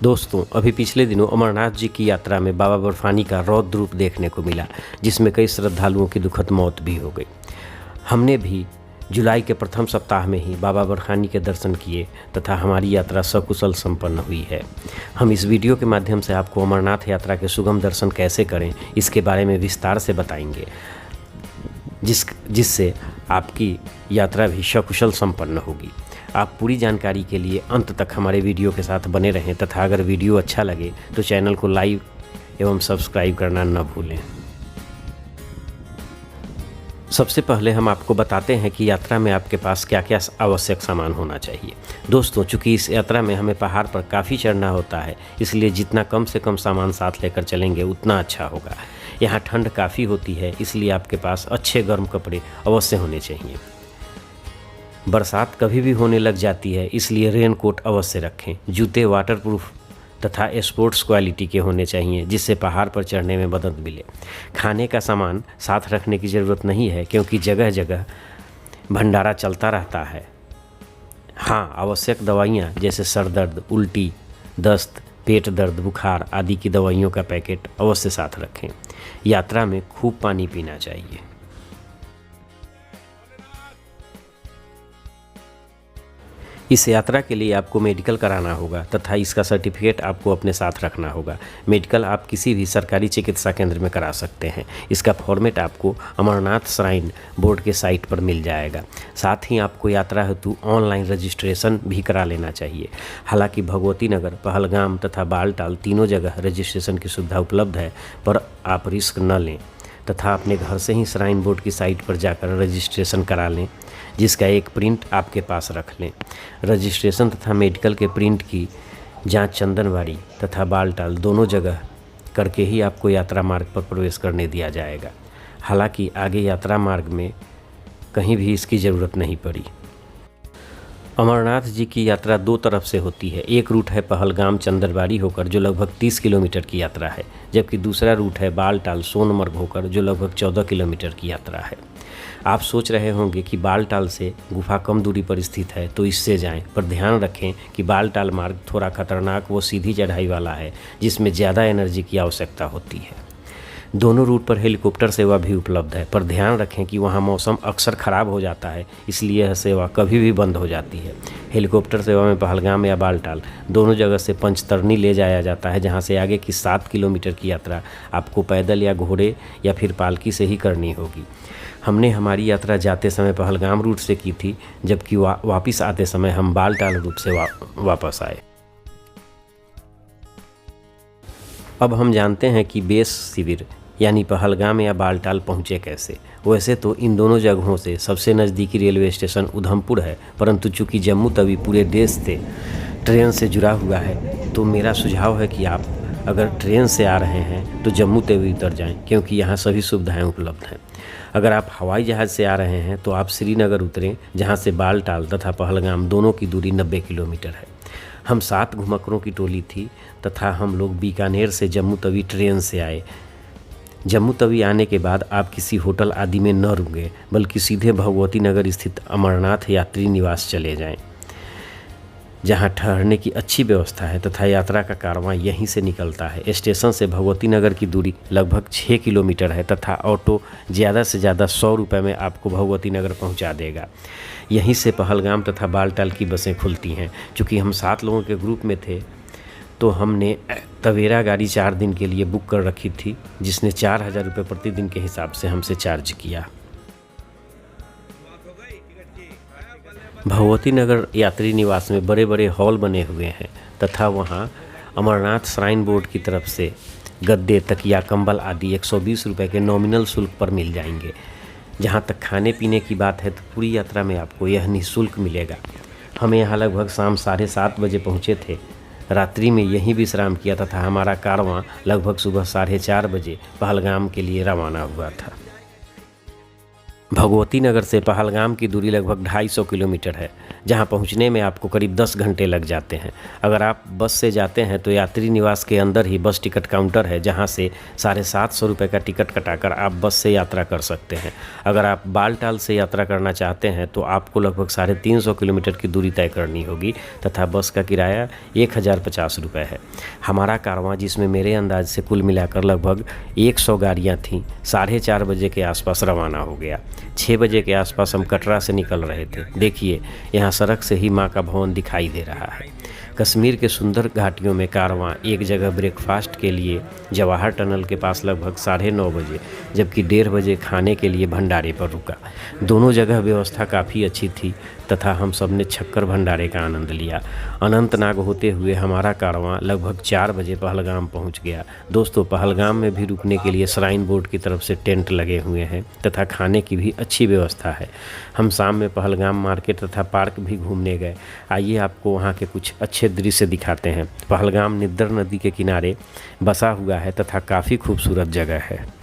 दोस्तों, अभी पिछले दिनों अमरनाथ जी की यात्रा में बाबा बर्फानी का रौद्र रूप देखने को मिला, जिसमें कई श्रद्धालुओं की दुखद मौत भी हो गई। हमने भी जुलाई के प्रथम सप्ताह में ही बाबा बर्फानी के दर्शन किए तथा हमारी यात्रा सकुशल संपन्न हुई है। हम इस वीडियो के माध्यम से आपको अमरनाथ यात्रा के सुगम दर्शन कैसे करें, इसके बारे में विस्तार से बताएंगे, जिससे आपकी यात्रा भी सकुशल संपन्न होगी। आप पूरी जानकारी के लिए अंत तक हमारे वीडियो के साथ बने रहें तथा अगर वीडियो अच्छा लगे तो चैनल को लाइक एवं सब्सक्राइब करना न भूलें। सबसे पहले हम आपको बताते हैं कि यात्रा में आपके पास क्या क्या आवश्यक सामान होना चाहिए। दोस्तों, चूंकि इस यात्रा में हमें पहाड़ पर काफ़ी चढ़ना होता है, इसलिए जितना कम से कम सामान साथ लेकर चलेंगे उतना अच्छा होगा। यहाँ ठंड काफ़ी होती है, इसलिए आपके पास अच्छे गर्म कपड़े अवश्य होने चाहिए। बरसात कभी भी होने लग जाती है, इसलिए रेन कोट अवश्य रखें। जूते वाटरप्रूफ तथा स्पोर्ट्स क्वालिटी के होने चाहिए, जिससे पहाड़ पर चढ़ने में मदद मिले। खाने का सामान साथ रखने की ज़रूरत नहीं है, क्योंकि जगह जगह भंडारा चलता रहता है। हाँ, आवश्यक दवाइयाँ जैसे सर दर्द, उल्टी, दस्त, पेट दर्द, बुखार आदि की दवाइयों का पैकेट अवश्य साथ रखें। यात्रा में खूब पानी पीना चाहिए। इस यात्रा के लिए आपको मेडिकल कराना होगा तथा इसका सर्टिफिकेट आपको अपने साथ रखना होगा। मेडिकल आप किसी भी सरकारी चिकित्सा केंद्र में करा सकते हैं। इसका फॉर्मेट आपको अमरनाथ श्राइन बोर्ड के साइट पर मिल जाएगा। साथ ही आपको यात्रा हेतु ऑनलाइन रजिस्ट्रेशन भी करा लेना चाहिए। हालांकि भगवती नगर, पहलगाम तथा बालटाल तीनों जगह रजिस्ट्रेशन की सुविधा उपलब्ध है, पर आप रिस्क न लें तथा अपने घर से ही श्राइन बोर्ड की साइट पर जाकर रजिस्ट्रेशन करा लें, जिसका एक प्रिंट आपके पास रख लें। रजिस्ट्रेशन तथा मेडिकल के प्रिंट की जांच चंदनवाड़ी तथा बालटाल दोनों जगह करके ही आपको यात्रा मार्ग पर प्रवेश करने दिया जाएगा। हालांकि आगे यात्रा मार्ग में कहीं भी इसकी ज़रूरत नहीं पड़ी। अमरनाथ जी की यात्रा दो तरफ से होती है। एक रूट है पहलगाम चंदनवाड़ी होकर, जो लगभग 30 किलोमीटर की यात्रा है, जबकि दूसरा रूट है बालटाल सोनमर्ग होकर, जो लगभग 14 किलोमीटर की यात्रा है। आप सोच रहे होंगे कि बालटाल से गुफा कम दूरी पर स्थित है तो इससे जाएं, पर ध्यान रखें कि बालटाल मार्ग थोड़ा खतरनाक व सीधी चढ़ाई वाला है, जिसमें ज़्यादा एनर्जी की आवश्यकता होती है। दोनों रूट पर हेलीकॉप्टर सेवा भी उपलब्ध है, पर ध्यान रखें कि वहां मौसम अक्सर ख़राब हो जाता है, इसलिए यह सेवा कभी भी बंद हो जाती है। हेलीकॉप्टर सेवा में पहलगाम या बालटाल दोनों जगह से पंचतरनी ले जाया जाता है, जहां से आगे की 7 किलोमीटर की यात्रा आपको पैदल या घोड़े या फिर पालकी से ही करनी होगी। हमने हमारी यात्रा जाते समय पहलगाम रूट से की थी, जबकि वापस आते समय हम बालटाल रूट से वापस आए। अब हम जानते हैं कि बेस शिविर यानी पहलगाम या बालटाल पहुँचे कैसे। वैसे तो इन दोनों जगहों से सबसे नज़दीकी रेलवे स्टेशन उधमपुर है, परंतु चूँकि जम्मू तवी पूरे देश से ट्रेन से जुड़ा हुआ है, तो मेरा सुझाव है कि आप अगर ट्रेन से आ रहे हैं तो जम्मू तवी उतर जाएं, क्योंकि यहाँ सभी सुविधाएं उपलब्ध हैं। अगर आप हवाई जहाज़ से आ रहे हैं तो आप श्रीनगर उतरें, जहाँ से बालटाल तथा पहलगाम दोनों की दूरी 90 किलोमीटर है। हम 7 घुमक्करों की टोली थी तथा हम लोग बीकानेर से जम्मू तवी ट्रेन से आए। जम्मू तवी आने के बाद आप किसी होटल आदि में न रुकें, बल्कि सीधे भगवती नगर स्थित अमरनाथ यात्री निवास चले जाएं, जहां ठहरने की अच्छी व्यवस्था है तथा यात्रा का कारवां यहीं से निकलता है। स्टेशन से भगवती नगर की दूरी लगभग 6 किलोमीटर है तथा ऑटो ज़्यादा से ज़्यादा 100 रुपये में आपको भगवती नगर पहुंचा देगा। यहीं से पहलगाम तथा बालटाल की बसें खुलती हैं। चूँकि हम 7 लोगों के ग्रुप में थे, तो हमने तवेरा गाड़ी 4 दिन के लिए बुक कर रखी थी, जिसने 4000 रुपये प्रतिदिन के हिसाब से हमसे चार्ज किया। भगवती नगर यात्री निवास में बड़े बड़े हॉल बने हुए हैं तथा वहाँ अमरनाथ श्राइन बोर्ड की तरफ से गद्दे, तकिया, कंबल आदि 120 रुपये के नॉमिनल शुल्क पर मिल जाएंगे। जहाँ तक खाने पीने की बात है तो पूरी यात्रा में आपको यह निःशुल्क मिलेगा। हम यहाँ लगभग शाम 7:30 बजे पहुँचे थे। रात्रि में यहीं विश्राम किया तथा हमारा कारवां लगभग सुबह 4:30 बजे पहलगाम के लिए रवाना हुआ था। भगवती नगर से पहलगाम की दूरी लगभग 250 किलोमीटर है। जहां पहुंचने में आपको करीब 10 घंटे लग जाते हैं। अगर आप बस से जाते हैं तो यात्री निवास के अंदर ही बस टिकट काउंटर है, जहां से 750 रुपये का टिकट कटाकर आप बस से यात्रा कर सकते हैं। अगर आप बालटाल से यात्रा करना चाहते हैं तो आपको लगभग 350 किलोमीटर की दूरी तय करनी होगी तथा बस का किराया 1050 रुपये है। हमारा कारवां, जिसमें मेरे अंदाज से कुल मिलाकर लगभग 100 गाड़ियाँ थीं, 4:30 बजे के आसपास रवाना हो गया। 6 बजे के आसपास हम कटरा से निकल रहे थे। देखिए, यहाँ सड़क से ही माँ का भवन दिखाई दे रहा है। कश्मीर के सुंदर घाटियों में कारवां एक जगह ब्रेकफास्ट के लिए जवाहर टनल के पास लगभग 9:30 बजे, जबकि 1:30 बजे खाने के लिए भंडारे पर रुका। दोनों जगह व्यवस्था काफ़ी अच्छी थी तथा हम सब ने छक्कर भंडारे का आनंद लिया। अनंतनाग होते हुए हमारा कारवां लगभग 4 बजे पहलगाम पहुंच गया। दोस्तों, पहलगाम में भी रुकने के लिए श्राइन बोर्ड की तरफ से टेंट लगे हुए हैं तथा खाने की भी अच्छी व्यवस्था है। हम शाम में पहलगाम मार्केट तथा पार्क भी घूमने गए। आइए आपको वहाँ के कुछ अच्छे दृश्य दिखाते हैं। पहलगाम निद्र नदी के किनारे बसा हुआ है तथा काफ़ी खूबसूरत जगह है।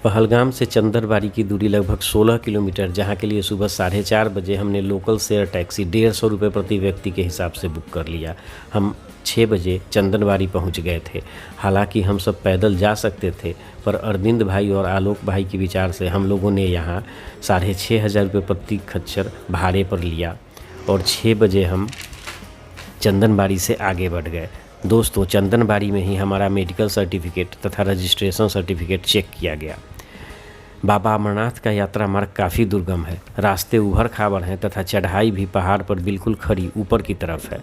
पहलगाम से चंदरबाड़ी की दूरी लगभग 16 किलोमीटर, जहाँ के लिए सुबह 4:30 बजे हमने लोकल शेयर टैक्सी 150 रुपये प्रति व्यक्ति के हिसाब से बुक कर लिया। हम 6 बजे चंदनबाड़ी पहुँच गए थे। हालांकि हम सब पैदल जा सकते थे, पर अरविंद भाई और आलोक भाई के विचार से हम लोगों ने यहाँ 6,500 रुपये प्रति खच्चर भाड़े पर लिया और 6 बजे हम चंदनबाड़ी से आगे बढ़ गए। दोस्तों, चंदनबाड़ी में ही हमारा मेडिकल सर्टिफिकेट तथा रजिस्ट्रेशन सर्टिफिकेट चेक किया गया। बाबा अमरनाथ का यात्रा मार्ग काफ़ी दुर्गम है। रास्ते उभर खाबड़ हैं तथा चढ़ाई भी पहाड़ पर बिल्कुल खड़ी ऊपर की तरफ है।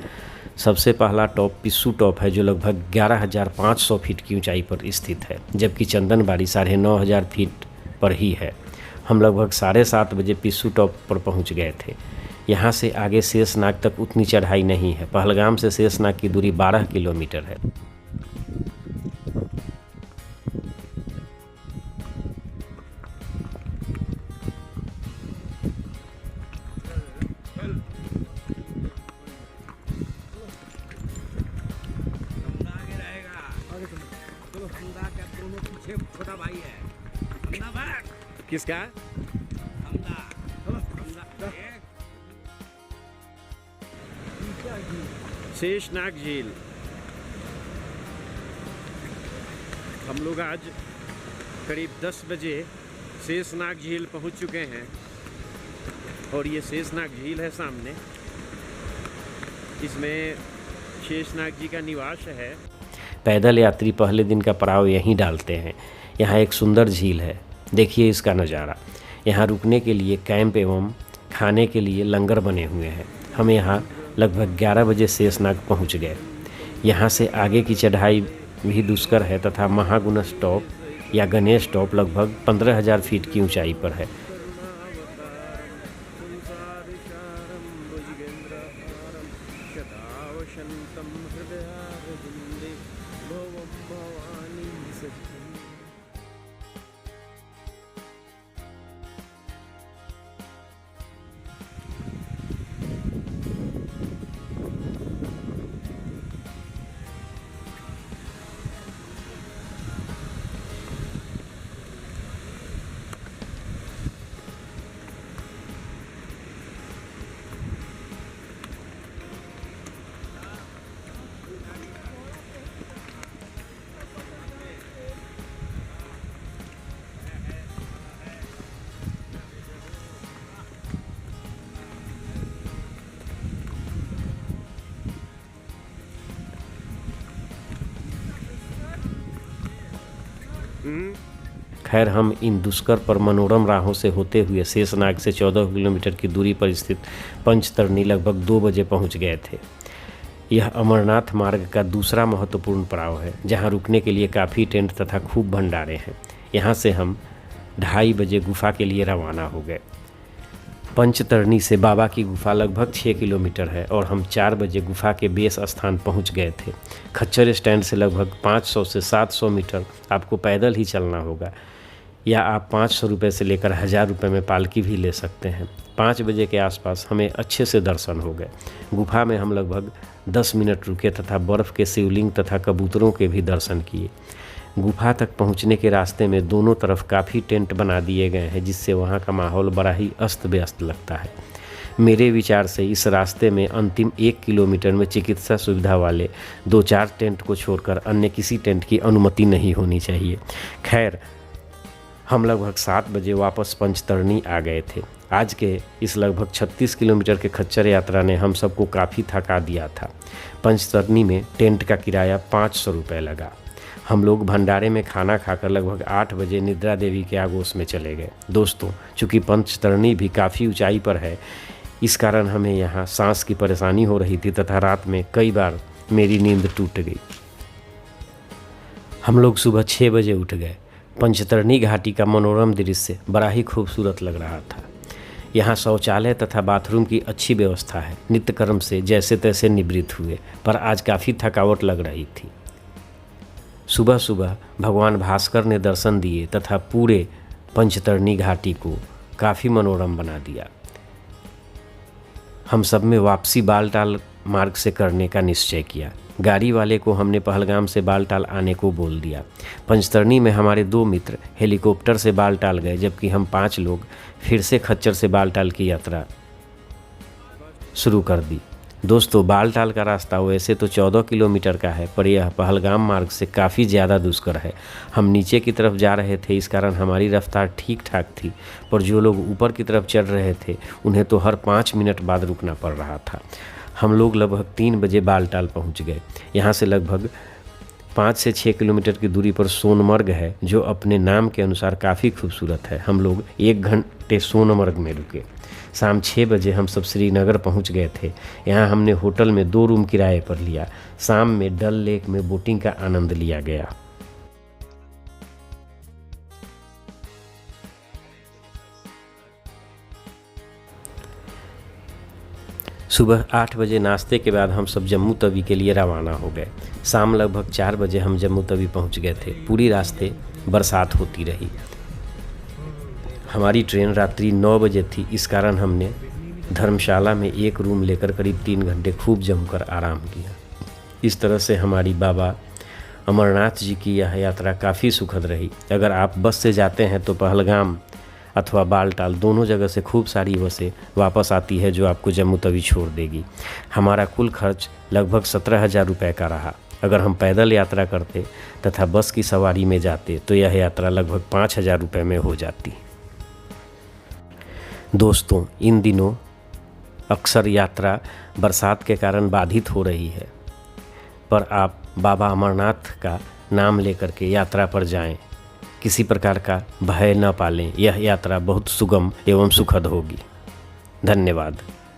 सबसे पहला टॉप पिस्सू टॉप है, जो लगभग 11,500 फीट की ऊंचाई पर स्थित है, जबकि चंदनबाड़ी 9,500 फीट पर ही है। हम लगभग 7:30 बजे पिस्सू टॉप पर पहुंच गए थे। यहाँ से आगे शेषनाग तक उतनी चढ़ाई नहीं है। पहलगाम से शेषनाग की दूरी 12 किलोमीटर है। छोटा भाई है किसका? शेषनाग झील। हम लोग आज करीब 10 बजे शेषनाग झील पहुंच चुके हैं और ये शेषनाग झील है सामने। इसमें शेषनाग जी का निवास है। पैदल यात्री पहले दिन का पड़ाव यहीं डालते हैं। यहाँ एक सुंदर झील है, देखिए इसका नज़ारा। यहाँ रुकने के लिए कैंप एवं खाने के लिए लंगर बने हुए हैं। हम यहाँ लगभग 11 बजे शेषनाग पहुँच गए। यहाँ से आगे की चढ़ाई भी दुष्कर है तथा महागुणस टॉप या गणेश टॉप लगभग 15,000 फीट की ऊंचाई पर है। खैर, हम इन दुष्कर पर मनोरम राहों से होते हुए शेषनाग से 14 किलोमीटर की दूरी पर स्थित पंचतरणी लगभग 2 बजे पहुंच गए थे। यह अमरनाथ मार्ग का दूसरा महत्वपूर्ण पड़ाव है, जहां रुकने के लिए काफ़ी टेंट तथा खूब भंडारे हैं। यहां से हम 2:30 बजे गुफा के लिए रवाना हो गए। पंचतरणी से बाबा की गुफा लगभग 6 किलोमीटर है और हम 4 बजे गुफा के बेस स्थान पहुंच गए थे। खच्चर स्टैंड से लगभग 500 से 700 मीटर आपको पैदल ही चलना होगा, या आप 500 रुपये से लेकर 1000 रुपये में पालकी भी ले सकते हैं। 5 बजे के आसपास हमें अच्छे से दर्शन हो गए। गुफा में हम लगभग 10 मिनट रुके तथा बर्फ़ के शिवलिंग तथा कबूतरों के भी दर्शन किए। गुफा तक पहुंचने के रास्ते में दोनों तरफ काफ़ी टेंट बना दिए गए हैं, जिससे वहां का माहौल बड़ा ही अस्त व्यस्त लगता है। मेरे विचार से इस रास्ते में अंतिम 1 किलोमीटर में चिकित्सा सुविधा वाले 2-4 टेंट को छोड़कर अन्य किसी टेंट की अनुमति नहीं होनी चाहिए। खैर, हम लगभग 7 बजे वापस पंचतरणी आ गए थे। आज के इस लगभग 36 किलोमीटर के खच्चर यात्रा ने हम सबको काफ़ी थका दिया था। पंचतरणी में टेंट का किराया 500 रुपये लगा। हम लोग भंडारे में खाना खाकर लगभग 8 बजे निद्रा देवी के आगोश में चले गए। दोस्तों, चूँकि पंचतरणी भी काफ़ी ऊंचाई पर है, इस कारण हमें यहाँ सांस की परेशानी हो रही थी तथा रात में कई बार मेरी नींद टूट गई। हम लोग सुबह 6 बजे उठ गए। पंचतरणी घाटी का मनोरम दृश्य बड़ा ही खूबसूरत लग रहा था। यहाँ शौचालय तथा बाथरूम की अच्छी व्यवस्था है। नित्यकर्म से जैसे तैसे निवृत्त हुए, पर आज काफ़ी थकावट लग रही थी। सुबह सुबह भगवान भास्कर ने दर्शन दिए तथा पूरे पंचतरणी घाटी को काफ़ी मनोरम बना दिया। हम सब में वापसी बालटाल मार्ग से करने का निश्चय किया। गाड़ी वाले को हमने पहलगाम से बालटाल आने को बोल दिया। पंचतरणी में हमारे 2 मित्र हेलीकॉप्टर से बालटाल गए, जबकि हम 5 लोग फिर से खच्चर से बालटाल की यात्रा शुरू कर दी। दोस्तों, बालटाल का रास्ता वैसे तो 14 किलोमीटर का है, पर यह पहलगाम मार्ग से काफ़ी ज़्यादा दुष्कर है। हम नीचे की तरफ जा रहे थे, इस कारण हमारी रफ्तार ठीक ठाक थी, पर जो लोग ऊपर की तरफ चढ़ रहे थे उन्हें तो हर 5 मिनट बाद रुकना पड़ रहा था। हम लोग लगभग 3 बजे बालटाल पहुंच गए। यहाँ से लगभग 5 से 6 किलोमीटर की दूरी पर सोनमर्ग है, जो अपने नाम के अनुसार काफ़ी खूबसूरत है। हम लोग 1 घंटे सोनमर्ग में रुके। शाम 6 बजे हम सब श्रीनगर पहुंच गए थे। यहाँ हमने होटल में 2 रूम किराए पर लिया। शाम में डल लेक में बोटिंग का आनंद लिया गया। सुबह 8 बजे नाश्ते के बाद हम सब जम्मू तवी के लिए रवाना हो गए। शाम लगभग 4 बजे हम जम्मू तवी पहुंच गए थे। पूरी रास्ते बरसात होती रही। हमारी ट्रेन रात्रि 9 बजे थी, इस कारण हमने धर्मशाला में 1 रूम लेकर करीब 3 घंटे खूब जमकर आराम किया। इस तरह से हमारी बाबा अमरनाथ जी की यह यात्रा काफ़ी सुखद रही। अगर आप बस से जाते हैं तो पहलगाम अथवा बालटाल दोनों जगह से खूब सारी बसें वापस आती है, जो आपको जम्मू तवी छोड़ देगी। हमारा कुल खर्च लगभग 17,000 रुपये का रहा। अगर हम पैदल यात्रा करते तथा बस की सवारी में जाते तो यह यात्रा लगभग 5,000 रुपये में हो जाती। दोस्तों, इन दिनों अक्सर यात्रा बरसात के कारण बाधित हो रही है, पर आप बाबा अमरनाथ का नाम लेकर के यात्रा पर जाएं। किसी प्रकार का भय न पालें। यह यात्रा बहुत सुगम एवं सुखद होगी। धन्यवाद।